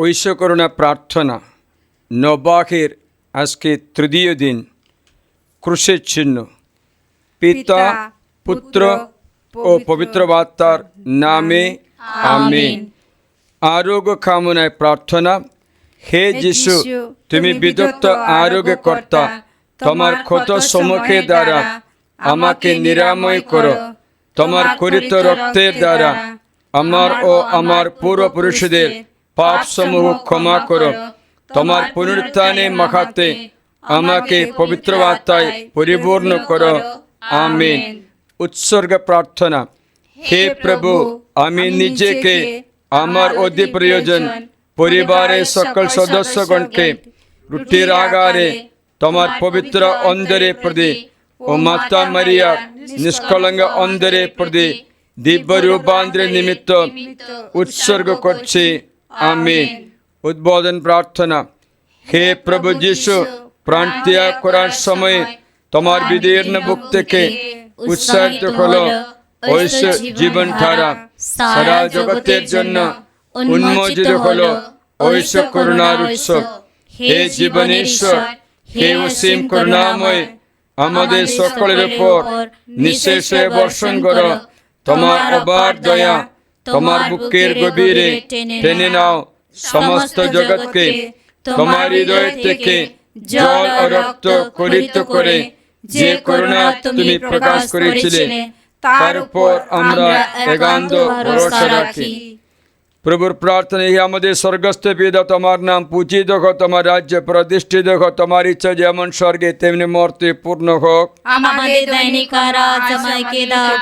ঐশ করুণা প্রার্থনা নবাকের আজকে তৃতীয় দিন ক্রুশের চিহ্ন পিতা পুত্র ও পবিত্র আত্মার নামে আমিন। আরোগ্য কামনায় প্রার্থনা। হে যিশু, তুমি বিদগ্ধ আরোগ্যকর্তা, তোমার ক্ষত সম্মুখে দ্বারা আমাকে নিরাময় করো। তোমার করিত রক্তের দ্বারা আমার ও আমার পূর্বপুরুষদের পাপসমূহ ক্ষমা করো। তোমার পুনরুত্থানে মাখাতে আমাকে পবিত্র আত্মায় পরিপূর্ণ করো। আমিন। উৎসর্গ প্রার্থনা। হে প্রভু, আমি নিজেকে আমার অতি প্রয়োজন পরিবারের সকল সদস্যগণকে রুটির আগারে তোমার পবিত্র অন্তরের প্রতি ও মাতা মারিয়ার নিষ্কলঙ্ক অন্তরের প্রতি দিব্য রূপান্তরের নিমিত্ত উৎসর্গ করছি। আমিন। উদ্বোধন প্রার্থনা। হে প্রভু যিশু, প্রাণ ত্যাগ করার সময় তোমার বিদীর্ণ বুক থেকে উৎসাহিত হলো ঐশ জীবন ধারা, সারা জগতের জন্য উন্মোচিত হলো ঐশ করুণার উৎস। হে জীবনেশ্বর, হে অসীম করুণাময়, আমাদের সকলের উপর নিঃশেষে বর্ষণ করো তোমার অবাধ দয়া। তোমার বুকের গভীরে টেনে নাও সমস্ত জগৎকে তোমার হৃদয় থেকে জল ও রক্ত কলিত করে যে করুণা তুমি প্রকাশ করেছিলে তার উপর আমরা একান্ত ভরসা রাখি। প্রভুর প্রার্থনা। হে আমাদের স্বর্গস্থ পিতা, তোমার নাম পূজিত হোক, তোমার রাজ্য প্রতিষ্ঠিত হোক, তোমার ইচ্ছা যেমন স্বর্গে তেমনি মর্তে পূর্ণ হোক। আমাদের দৈনিক আহার আমাকে দাও,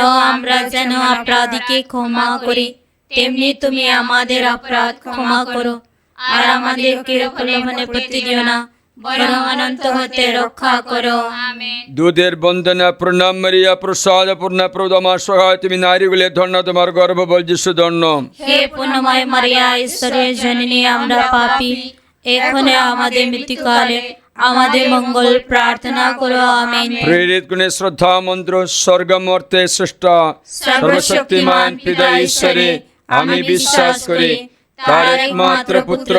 ও আমরা যেন অপরাধীকে ক্ষমা করি, তেমনি তুমি আমাদের অপরাধ ক্ষমা করো। আর আমাদেরকে প্রলোভনে পড়তে দিও না, বরং অনন্ত হতে রক্ষা করো। আমেন। দুধের বন্দনা। প্রণাম মারিয়া, প্রসাদ পূর্ণ প্রভু তোমার সহায়, তুমি নারীগুলি ধন্য, তোমার গর্ভফল যিশু ধন্য। হে পুণ্যময় মারিয়া, ঈশ্বরের জননী, আমরা পাপী, এখনো আমাদের মৃত্যুকালে আমাদের মঙ্গল প্রার্থনা করো। আমেন। প্রেরিত গুণে শ্রদ্ধা মন্ত্র। স্বর্গ মর্তে সৃষ্ট সর্বশক্তিমান পিতা ঈশ্বরে আমি বিশ্বাস করি, তার একমাত্র পুত্র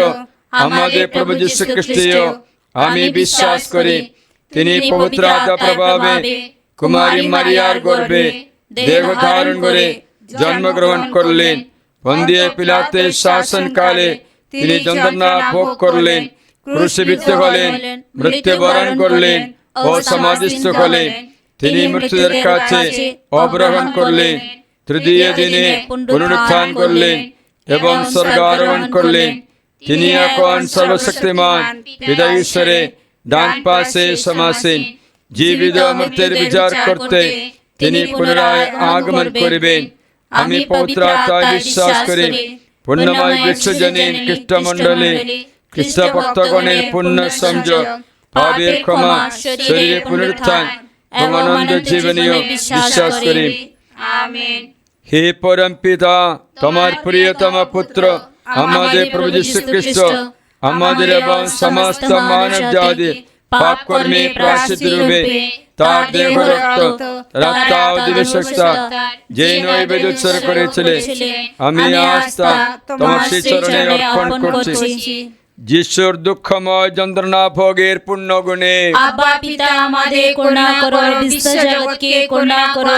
আমাদের প্রভু যীশু খ্রিস্টীয় আমি বিশ্বাস করি। তিনি পবিত্র আত্মার প্রভাবে কুমারী মারিয়ার গর্ভে দেহ ধারণ করে জন্মগ্রহণ করলেন। পন্তিয়া পিলাতের শাসনকালে তিনি যন্ত্রণা ভোগ করলেন, ক্রুশবিদ্ধ হলেন, মৃত্যুবরণ করলেন ও সমাধিস্থ হলেন। তিনি মৃত্যুদের কাছে অবরোহণ করলেন, তৃতীয় দিনে পুনরুত্থান করলেন এবং স্বর্গারোহণ করলেন। তিনি এখন সর্বশক্তিমান পিতা ঈশ্বরে ডান পাশে সমাসীন। জীবিত মৃতের বিচার করতে তিনি পুনরায় আগমন করিবেন। আমি পবিত্র আত্মায় বিশ্বাস করি, পুণ্যময় বিশ্বজনীন খ্রিস্টমণ্ডলী, খ্রিস্ট ভক্তগণের পুণ্য সংযোগ, পাপের ক্ষমা, শরীরের পুনরুত্থান এবং অনন্ত জীবনীয় বিশ্বাস করি। আমেন। হে পরম পিতা, তোমার প্রিয়তম পুত্র আমাদের প্রভু যীশু খ্রিস্ট আমাদের এবং সমস্ত মানব জাতির পাপ কর্মে প্রায়শ্চিত্ত রূপে তার দেহ রক্ত রক্তাদিবেশকতা যে নৈবেদ্য উৎসর্গ করেছিলেন, আমি আজ তা তোমার শ্রী চরণে অর্পণ করছি। যিশুর দুঃখময় যন্ত্রণা ভোগের পুণ্য গুণে আব্বা পিতা আমাদের করুণা করো, বিশ্ব জগৎকে করুণা করো।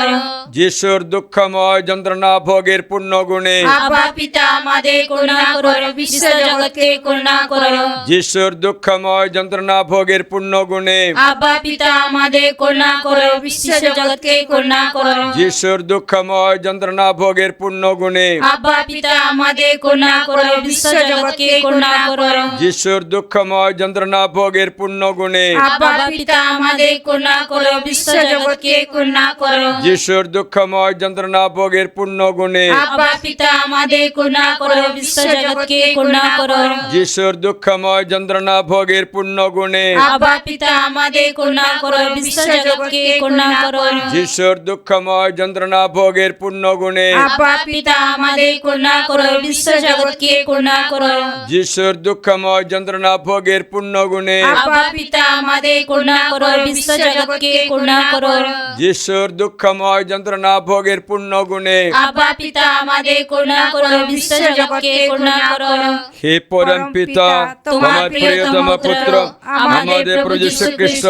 যিশুর দুঃখময় যন্ত্রণা ভোগের পুণ্য গুণে আব্বা পিতা আমাদের করুণা করো, বিশ্ব জগৎকে করুণা করো। যিশুর দুঃখময় যন্ত্রণা ভোগের পুণ্য গুণে আব্বা পিতা আমাদের করুণা করো, বিশ্ব জগৎকে করুণা করো। যিশুর দুঃখময় যন্ত্রণা ভোগের পুণ্য গুণে আব্বা পিতা আমাদের করুণা করো, বিশ্ব জগৎকে করুণা করো। যিশুর দুঃখময় যন্ত্রণা ভোগের পুণ্য গুণে আব্বা পিতা আমাদের করুণা করো, বিশ্ব জগৎকে করুণা করো। যিশুর দুঃখময় যন্ত্রণা ভোগের পুণ্য গুণে আব্বা পিতা আমাদের করুণা করো, বিশ্ব জগৎকে করুণা করো। যিশুর দুঃখময় যন্ত্রণা ভোগের পুণ্য গুণে আব্বা পিতা আমাদের করুণা করো, বিশ্ব জগৎকে করুণা করো। যিশুর দুঃখময় যন্ত্রণা ভোগের পুণ্য গুণে আব্বা পিতা আমাদের করুণা করো, বিশ্ব জগৎকে করুণা করো। যিশুর দুঃখময় দুঃখময় যন্ত্রণা ভোগের পূর্ণ গুণে আব্বা পিতা আমাদের করুণা করো বিশ্ব জগৎকে করুণা করো যিশুর দুঃখময় যন্ত্রণা ভোগের পূর্ণ গুণে আব্বা পিতা আমাদের করুণা করো বিশ্ব জগৎকে করুণা করো হে পরম পিতা তোমার প্রিয়তম পুত্র আমাদের প্রভু যীশু খ্রিস্ট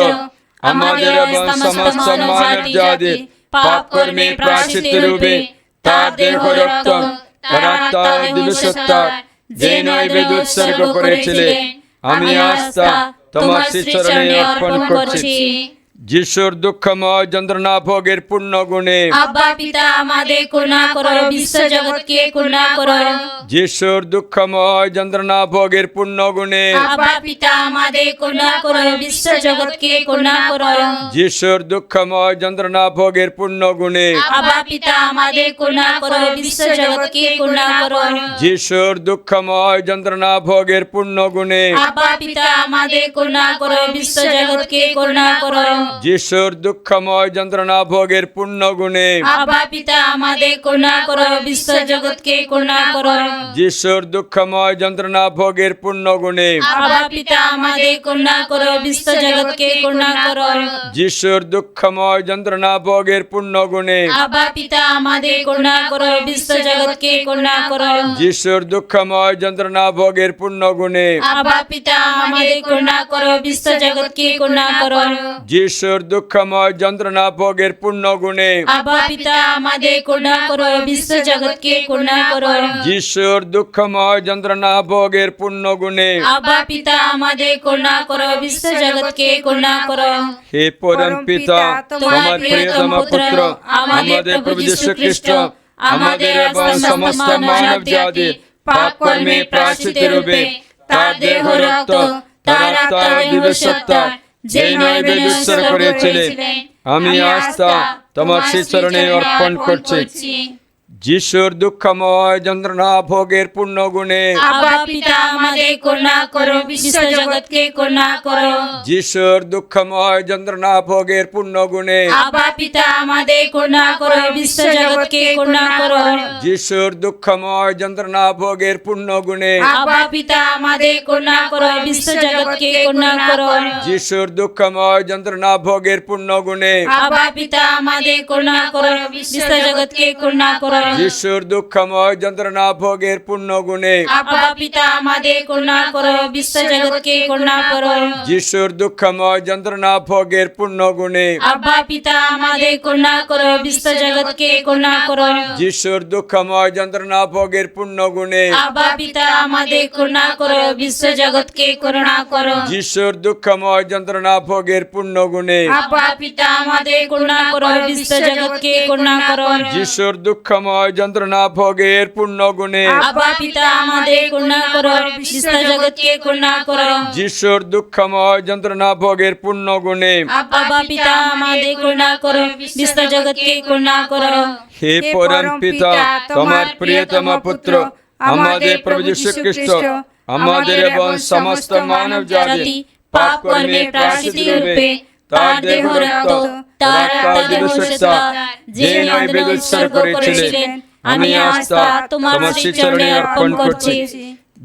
আমাদের এবং সমস্ত মানব জাতির পাপ কর্মে প্রায়শ্চিত্ত রূপে তার দেহ রক্ত তার আত্মা দিবসত্তা যে নৈবেদ্য উৎসর্গ করেছিলেন আমি আস্থা তোমার শ্রীচরণে অর্পণ করছি যিশুর দুঃখময় যন্ত্রণা ভোগের পূর্ণ গুণে আব্বা পিতা আমাদের করুণা করো বিশ্ব জগৎকে করুণা করো যিশুর দুঃখময় যন্ত্রণা ভোগের পূর্ণ গুণে আব্বা পিতা আমাদের করুণা করো বিশ্ব জগৎকে করুণা করো যিশুর দুঃখময় যন্ত্রণা ভোগের পূর্ণ গুণে আব্বা পিতা আমাদের করুণা করো বিশ্ব জগৎকে করুণা করো যিশুর দুঃখময় যন্ত্রণা ভোগের পূর্ণ গুণে আব্বা পিতা আমাদের করুণা করো বিশ্ব জগৎকে করুণা করো যিশুর দুঃখময় যন্ত্রণা ভোগের পূর্ণ গুণে আব্বা পিতা আমাদের করুণা করো বিশ্ব জগৎকে করুণা করো যিশুর দুঃখময় যন্ত্রণা ভোগের পূর্ণ গুণে আব্বা পিতা আমাদের করুণা করো বিশ্ব জগৎকে করুণা করো যিশুর দুঃখময় যন্ত্রণা ভোগের পূর্ণ গুণে আব্বা পিতা আমাদের করুণা করো বিশ্ব জগৎকে করুণা করো যিশুর দুঃখময় যন্ত্রণা ভোগের পূর্ণ গুণে আব্বা পিতা আমাদের করুণা করো বিশ্ব জগৎকে করুণা করো যিশুর দুঃখময় যন্ত্রণা ভোগের পূর্ণ গুণে আব্বা পিতা আমাদের করুণা করো বিশ্ব জগৎকে করুণা করো যিশুর দুঃখময় যন্ত্রণা ভোগের পূর্ণ গুণে আব্বা পিতা আমাদের করুণা করো বিশ্ব জগৎকে করুণা করো হে পরম পিতা তোমার প্রিয়তম পুত্র আমাদের প্রভু যীশু খ্রিস্ট আমাদের এবং সমস্ত মানব জাতির পাপ কর্মে প্রায়শ্চিত্ত রূপে তার দেহ রক্ত তার আত্মা দিবসত্তা যে নৈবেদ্য উৎসর্গ করেছিলেন আমি আস্থা তোমার শ্রীচরণে অর্পণ করছি যিশুর দুঃখময় যন্ত্রণা ভোগের পূর্ণ গুণে আব্বা পিতা আমাদের করুণা করো বিশ্ব জগৎকে করুণা করো যিশুর দুঃখময় যন্ত্রণা ভোগের পূর্ণ গুণে আব্বা পিতা আমাদের করুণা করো বিশ্ব জগৎকে করুণা করো যিশুর দুঃখময় যন্ত্রণা ভোগের পূর্ণ গুণে আব্বা পিতা আমাদের করুণা করো বিশ্ব জগৎকে করুণা করো যিশুর দুঃখময় যন্ত্রণা ভোগের পূর্ণ গুণে আব্বা পিতা আমাদের করুণা করো বিশ্ব জগৎকে করুণা করো যিশুর দুঃখময় যন্ত্রণা ভোগের পূর্ণ গুণে আব্বা পিতা আমাদের করুণা করো বিশ্ব জগৎকে করুণা করো যিশুর দুঃখময় যন্ত্রণা ভোগের পূর্ণ গুণে আব্বা পিতা আমাদের করুণা করো বিশ্ব জগৎকে করুণা করো যিশুর দুঃখময় যন্ত্রণা ভোগের পূর্ণ গুণে আব্বা পিতা আমাদের করুণা করো বিশ্ব জগৎকে করুণা করো যিশুর দুঃখময় যন্ত্রণা ভোগের পূর্ণ গুণে আব্বা পিতা আমাদের করুণা করো বিশ্ব জগৎকে করুণা করো যিশুর দুঃখময় যন্ত্রণা ভোগের পূর্ণ গুণে আব্বা পিতা আমাদের করুণা করো বিশ্ব জগৎকে করুণা করো যিশুর দুঃখময় যন্ত্রণা ভোগের পূর্ণ গুণে আব্বা পিতা আমাদের করুণা করো বিশ্ব জগৎকে করুণা করো হে পরম পিতা তোমার প্রিয়তম পুত্র আমাদের প্রভু যীশু খ্রিস্ট আমাদের এবং সমস্ত মানব জাতি পাপ কর্মে প্রায়শ্চিত্ত রূপে তার দেহ রক্ত তার আত্মা দিবসত্তা যে নৈবেদ্য উৎসর্গ করেছিলেন আমি আস্থা তোমার শ্রীচরণে অর্পণ করছি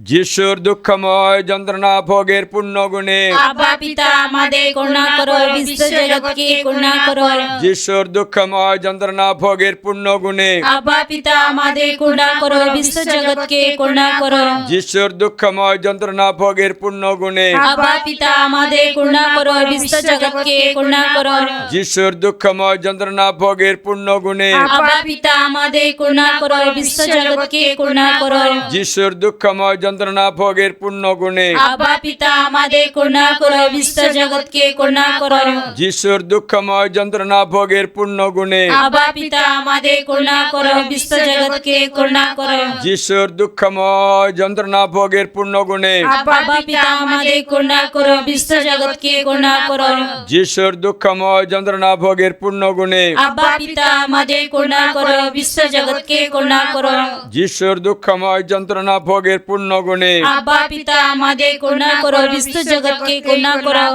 যিশুর দুঃখময় যন্ত্রণা ভোগের পূর্ণ গুণে আব্বা পিতা আমাদের করুণা করো বিশ্ব জগৎকে করুণা করো যিশুর দুঃখময় যন্ত্রণা ভোগের পূর্ণ গুণে আব্বা পিতা আমাদের করুণা করো বিশ্ব জগৎকে করুণা করো যিশুর দুঃখময় যন্ত্রণা ভোগের পূর্ণ গুণে আব্বা পিতা আমাদের করুণা করো বিশ্ব জগৎকে করুণা করো যিশুর দুঃখময় যন্ত্রণা ভোগের পূর্ণ গুণে আব্বা পিতা আমাদের করুণা করো বিশ্ব জগৎকে করুণা করো যিশুর দুঃখময় যন্ত্রণা ভোগের পূর্ণ গুণে আব্বা পিতা আমাদের করুণা করো বিশ্ব জগৎকে করুণা করো যিশুর দুঃখময় যন্ত্রণা ভোগের পূর্ণ গুণে আব্বা পিতা আমাদের করুণা করো বিশ্ব জগৎকে করুণা করো যিশুর দুঃখময় যন্ত্রণা ভোগের পূর্ণ গুণে আব্বা পিতা আমাদের করুণা করো বিশ্ব জগৎকে করুণা করো যিশুর দুঃখময় যন্ত্রণা ভোগের পূর্ণ গুণে আব্বা পিতা আমাদের করুণা করো বিশ্ব জগৎকে করুণা করো যিশুর দুঃখময় যন্ত্রণা ভোগের পূর্ণ গুণে আব্বা পিতা আমাদের করুণা করো বিশ্ব জগৎকে করুণা করো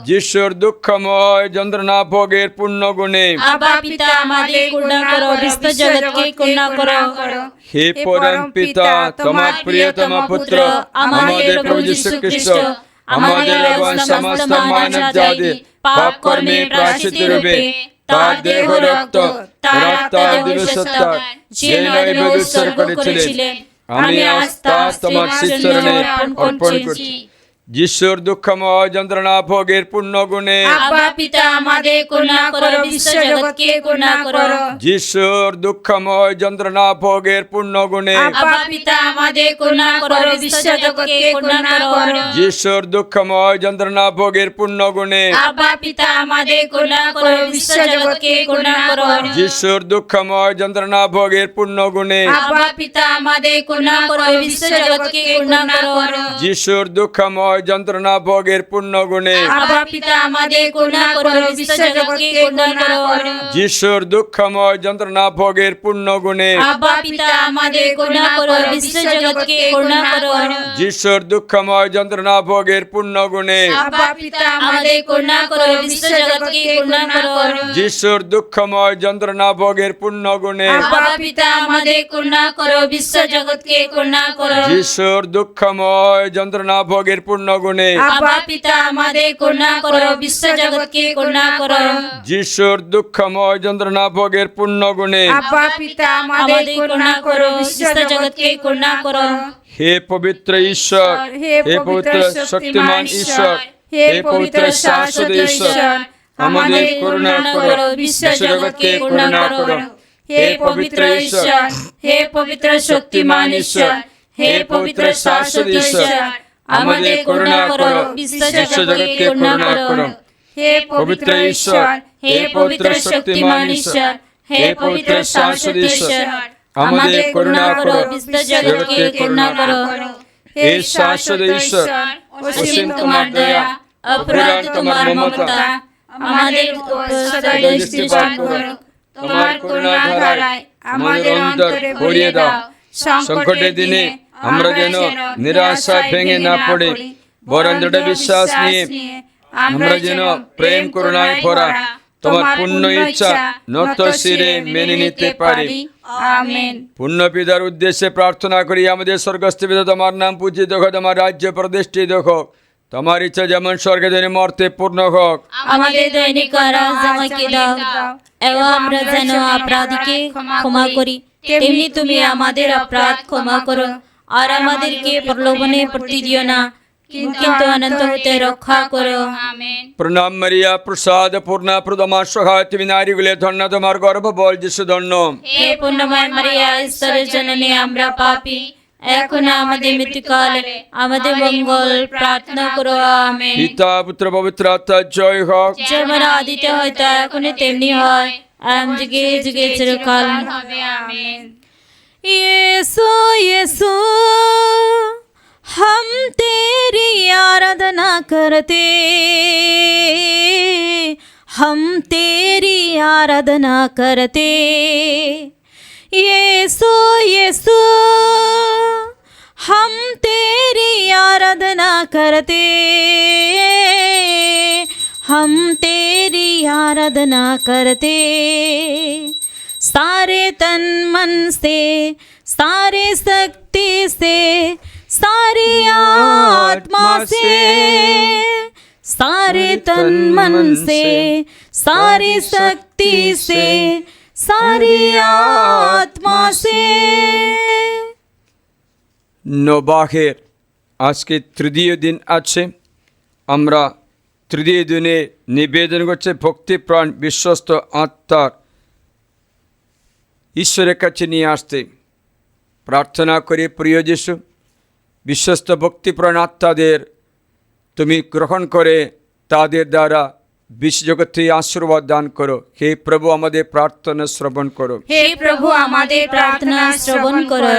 যিশুর দুঃখময় যন্ত্রণা ভোগের পূর্ণ গুণে আব্বা পিতা আমাদের করুণা করো বিশ্ব জগৎকে করুণা করো হে পরম পিতা তোমার প্রিয়তম পুত্র আমাদের প্রভু যীশু খ্রিস্ট আমাদের এবং সমস্ত মানব জাতি পাপ কর্মে প্রায়শ্চিত্ত রূপে তার দেহ রক্ত দিবসত্তা যে নৈবে উৎসর্গ করেছিলেন আমি আজ তা তোমার শিষ্যরণে অর্পণ করছি যিশুর দুঃখময় যন্ত্রণা ভোগের পূর্ণ গুণে আব্বা পিতা আমাদের করুণা করো বিশ্ব জগৎকে করুণা করো যিশুর দুঃখময় যন্ত্রণা ভোগের পূর্ণ গুণে আব্বা পিতা আমাদের করুণা করো বিশ্ব জগৎকে করুণা করো যিশুর দুঃখময় যন্ত্রণা ভোগের পূর্ণ গুণে আব্বা পিতা আমাদের করুণা করো বিশ্ব জগৎকে করুণা করো যিশুর দুঃখময় যন্ত্রণা ভোগের পূর্ণ গুণে আব্বা পিতা আমাদের করুণা করো বিশ্ব জগৎকে করুণা করো যিশুর দুঃখময় যন্ত্রণা ভোগের পূর্ণ গুণে আব্বা পিতা আমাদের করুণা করো বিশ্ব জগৎকে করুণা করো যিশুর দুঃখময় যন্ত্রণা ভোগের পূর্ণ গুণে আব্বা পিতা আমাদের করুণা করো বিশ্ব জগৎকে করুণা করো যিশুর দুঃখময় যন্ত্রণা ভোগের পূর্ণ গুণে আব্বা পিতা আমাদের করুণা করো বিশ্ব জগৎকে করুণা করো যিশুর দুঃখময় যন্ত্রণা ভোগের পূর্ণ গুণে আব্বা পিতা আমাদের করুণা করো বিশ্ব জগৎকে করুণা করো যিশুর দুঃখময় যন্ত্রণা ভোগের পূর্ণ গুণে আব্বা পিতা আমাদের করুণা করো বিশ্ব জগৎকে করুণা করো যিশুর দুঃখময় যন্ত্রণা ভোগের পূর্ণ গুণে আব্বা পিতা আমাদের করুণা করো বিশ্ব জগৎকে করুণা করো হে পবিত্র ঈশ্বর হে পবিত্র শক্তিমান ঈশ্বর হে পবিত্র শাশ্বত ঈশ্বর আমাদের করুণা করো বিশ্ব জগৎকে করুণা করো হে পবিত্র ঈশ্বর হে পবিত্র শক্তিমান ঈশ্বর হে পবিত্র শাশ্বত ঈশ্বর আমাদের করুণা করো বিশ্ব জগৎকে করুণা করো হে পবিত্র ঈশ্বর হে পবিত্র শক্তিমান ঈশ্বর হে পবিত্র শাশ্বত ঈশ্বর আমাদের করুণা করো বিশ্ব জগৎকে করুণা করো হে শাশ্বত ঈশ্বর অসীম তোমার দয়া অপরাধ তোমার মমতা আমাদের উপর সদা দৃষ্টিপাত করো তোমার করুণা ধারায় আমাদের অন্তর ভরিয়ে দাও সংকটের দিনে আমরা যেন নিরাশা ভেঙে না পড়ে বরং দৃঢ় বিশ্বাস নিয়ে আমরা যেন প্রেম করুণায় ভরা তোমার পূর্ণ ইচ্ছা নত শিরে মেনে নিতে পারি আমেন। পূর্ণ পিতার উদ্দেশ্যে প্রার্থনা করি আমাদের স্বর্গস্থ পিতা তোমার নাম পূজিত হোক তোমার রাজ্য প্রতিষ্ঠিত হোক তোমার ইচ্ছা যেমন স্বর্গে যেন মর্তে পূর্ণ হোক আমাদের দৈনিক আহার আমাকে দাও এবং আমরা যেন অপরাধীকে ক্ষমা করি তেমনি তুমি আমাদের অপরাধ ক্ষমা করো আর আমাদেরকে প্রলোভনে পড়তে দিও না কিন্তু অনন্ত হতে রক্ষা করো আমেন। প্রণাম মারিয়া প্রসাদ পূর্ণা প্রদমা সহায় তুমি নারীগুলো ধন্য তোমার গর্ভ বল যিশু ধন্য হে পুণ্যময় মারিয়া ঈশ্বরের জননী আমরা পাপী এখন আমাদের মৃত্যুকালে আমাদের মঙ্গল প্রার্থনা করো আমেন। পিতা পুত্র পবিত্র আত্মা জয় হোক যেমন আদিতে হয়তো এখনই তেমনি হয় আম যুগে যুগে চিরকাল হবে আমেন। यीशु यीशु हम तेरी आराधना करते हम तेरी आराधना करते यीशु यीशु हम तेरी आराधना करते हम तेरी आराधना करते सारे तन मन से सारे शक्ति से सारी आत्मा से सारे तन मन से सारी शक्ति से सारी आत्मा से নবাহের আজকে তৃতীয় দিন আছে আমরা তৃতীয় দিনে নিবেদন করছে ভক্তিপ্রাণ বিশ্বস্ত আত্মার ঈশ্বরের কাছে নিয়ে আসতে প্রার্থনা করি প্রিয় যিশু বিশ্বস্ত ভক্তিপ্রাণ আত্মাদের তুমি গ্রহণ করে তাদের দ্বারা বিশ্বজগতে আশীর্বাদ দান করো হে প্রভু আমাদের প্রার্থনা শ্রবণ করো हे प्रभु আমাদের প্রার্থনা শ্রবণ করো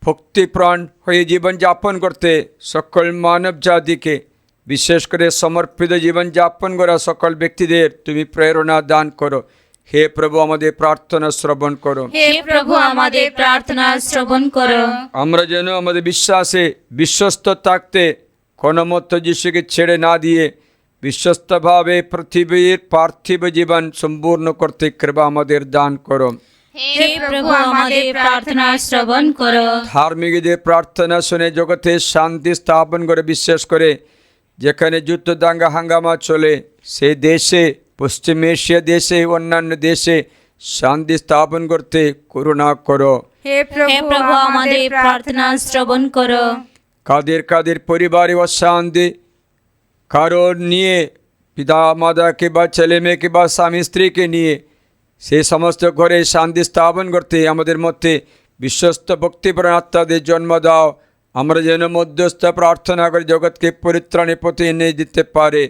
ভক্তিপ্রাণ হয়ে জীবনযাপন করতে সকল মানব জাতিকে বিশেষ করে সমর্পিত জীবনযাপন করা সকল ব্যক্তিদের তুমি প্রেরণা দান করো হে প্রভু আমাদের প্রার্থনা শ্রবণ করো। হে প্রভু আমাদের প্রার্থনা শ্রবণ করো। আমরা যেন আমাদের বিশ্বাসে বিশ্বস্ত থাকতে কোনমত যিশুকে ছেড়ে না দিয়ে বিশ্বস্তভাবে পৃথিবীর পার্থিব জীবন সম্পূর্ণ করতে কৃপা আমাদের দান করো। হে প্রভু আমাদের প্রার্থনা শ্রবণ করো। ধার্মিকদের প্রার্থনা শুনে জগতে শান্তি স্থাপন করে, বিশেষ করে যেখানে যুদ্ধ দাঙ্গা হাঙ্গামা চলে সেই দেশে, পশ্চিম এশিয়া দেশে, অন্যান্য দেশে শান্তি স্থাপন করতে করুণা করো। হে হে প্রভু আমাদের প্রার্থনা শ্রবণ করো। কাদের পরিবারে অশান্তি, কারোর নিয়ে পিতা মাতাকে বা ছেলে মেয়েকে বা স্বামী স্ত্রীকে নিয়ে সেই সমস্ত ঘরে শান্তি স্থাপন করতে আমাদের মধ্যে বিশ্বস্ত ভক্তিপরায়ণ আত্মাদের জন্ম দাও। আমরা যেন মধ্যস্থ প্রার্থনা করে জগৎকে পরিত্রাণের পথে এনে দিতে পারে।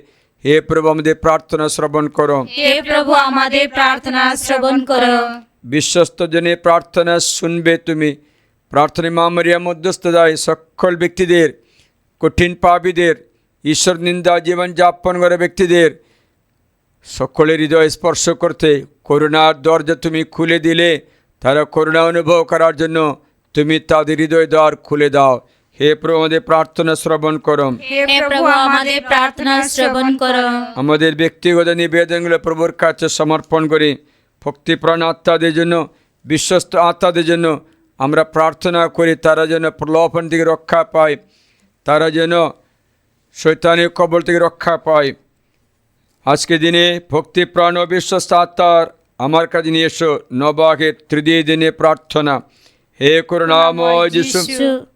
হে প্রভু আমাদের প্রার্থনা শ্রবণ করো। হে প্রভু আমাদের প্রার্থনা শ্রবণ করো। বিশ্বস্ত জনে প্রার্থনা শুনবে তুমি। প্রার্থনা মা মারিয়া মধ্যস্থতায় সকল ব্যক্তিদের, কঠিন পাপীদের, ঈশ্বর নিন্দা জীবনযাপন করা ব্যক্তিদের সকলের হৃদয় স্পর্শ করতে করুণার দরজা তুমি খুলে দিলে তারা করুণা অনুভব করার জন্য তুমি তাদের হৃদয় দ্বার খুলে দাও। হে প্রভু আমাদের প্রার্থনা শ্রবণ করো। হে প্রভু আমাদের প্রার্থনা শ্রবণ করো। আমাদের ব্যক্তিগত নিবেদনগুলো প্রভুর কাছে সমর্পণ করি। ভক্তিপ্রাণ আত্মাদের জন্য, বিশ্বস্ত আত্মাদের জন্য আমরা প্রার্থনা করি তারা যেন প্রলোভন থেকে রক্ষা পায়, তারা যেন শয়তানের কবল থেকে রক্ষা পায়। আজকে দিনে ভক্তিপ্রাণ ও বিশ্বস্ত আত্মার আমার কাছে নিয়ে এসো। নবাগের তৃতীয় দিনে প্রার্থনা। হে করুণাময় যিশু,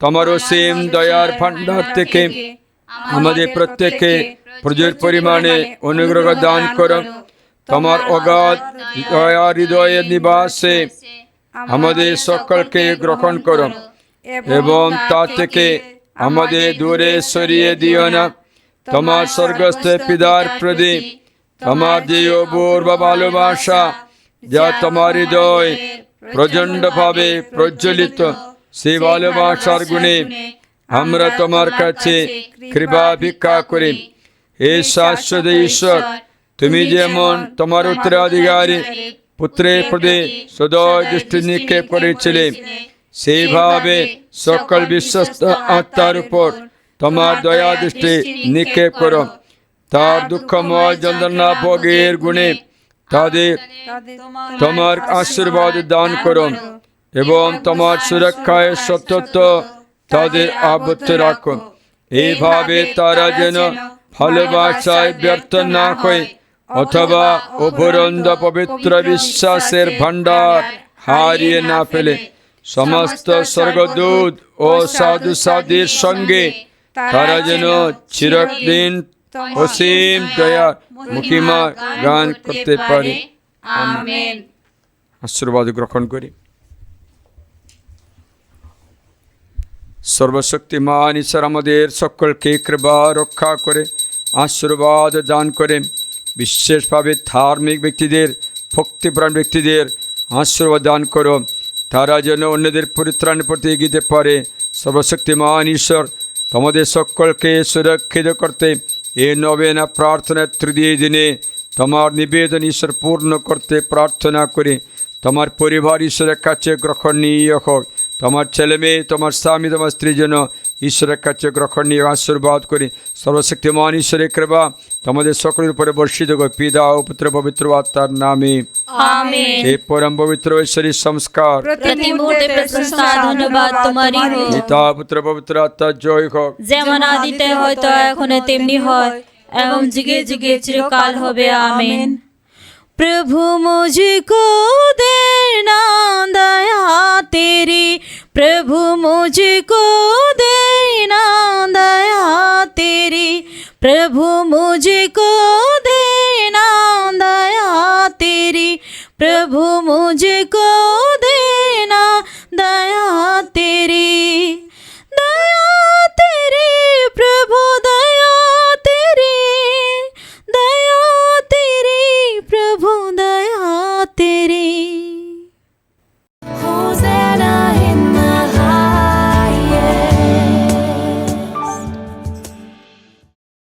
তোমার অসীম দয়ার ভাণ্ডার থেকে আমাদের প্রত্যেককে প্রচুর পরিমাণে অনুগ্রহ দান করো। তোমার অগাধ দয়ার হৃদয়ের নিবাসে আমাদের সকলকে গ্রহণ করো এবং তা থেকে আমাদের দূরে সরিয়ে দিও না। তোমার স্বর্গস্থ পিতার প্রতি তোমার যে অপূর্ব ভালোবাসা, যা তোমার হৃদয় প্রচণ্ডভাবে প্রজ্বলিত, সেই ভালোবাসার গুণে আমরা তোমার কাছে কৃপা ভিক্ষা করি। হে শাশ্বত ঈশ্বর, তুমি যেমন তোমার উত্তরাধিকারী পুত্রের প্রতি সদয় দৃষ্টি নিক্ষেপ করেছিলে, সেইভাবে সকল বিশ্বস্ত আত্মার উপর তোমার দয়া দৃষ্টি নিক্ষেপ করো। তার দুঃখময় যন্ত্রণা ভোগের গুণে তাদের তোমার আশীর্বাদ দান করো এবং তোমার সুরক্ষায় সত্যত্ব তাদের আবদ্ধ রাখো। এইভাবে তারা যেন ভালোবাসায় ব্যর্থ না হয় অথবা অপরন্ত পবিত্র বিশ্বাসের ভাণ্ডার হারিয়ে না ফেলে। সমস্ত স্বর্গদূত ও সাধু সাধুর সঙ্গে তারা যেন চিরদিন অসীম দয়া মহিমা গান করতে পারে। আমেন। আশীর্বাদ গ্রহণ করি। সর্বশক্তিমান ঈশ্বর আমাদের সকলকে কৃপা রক্ষা করে আশীর্বাদ দান করে, বিশেষভাবে ধার্মিক ব্যক্তিদের, ভক্তিপ্রাণ ব্যক্তিদের আশীর্বাদ দান করো, তারা যেন অন্যদের পরিত্রাণের পথে এগিয়ে পারে। সর্বশক্তিমান ঈশ্বর তোমাদের সকলকে সুরক্ষিত করতে এই নবেনা প্রার্থনার তৃতীয় দিনে তোমার নিবেদন ঈশ্বর পূর্ণ করতে প্রার্থনা করি। তোমার পরিবার ঈশ্বরের কাছে গ্রহণীয় হোক। তোমার ছেলে মেয়ে, তোমার স্বামী, তোমার স্ত্রী যেন ঈশ্বরের কাছে গ্রহণীয় আশীর্বাদ করি। সর্বশক্তিমান ঈশ্বরের কৃপা তোমাদের সকলের উপরে বর্ষিত হোক, পিতা ও পুত্র পবিত্র আত্মার নামে আমেন। হে পরম পবিত্র ঈশ্বরের সংস্কার প্রতি মুহূর্তে প্রশংসা ধন্যবাদ তোমারই হোক। পিতা পুত্র পবিত্র আত্মার জয় হোক। যেমন আদিতে হয়তো এখন তেমনি হয় এবং যুগে যুগে চিরকাল হবে। আমেন। प्रभु मुझको देना दया तेरी, प्रभु मुझको देना दया तेरी, प्रभु मुझको देना दया तेरी, प्रभु मुझको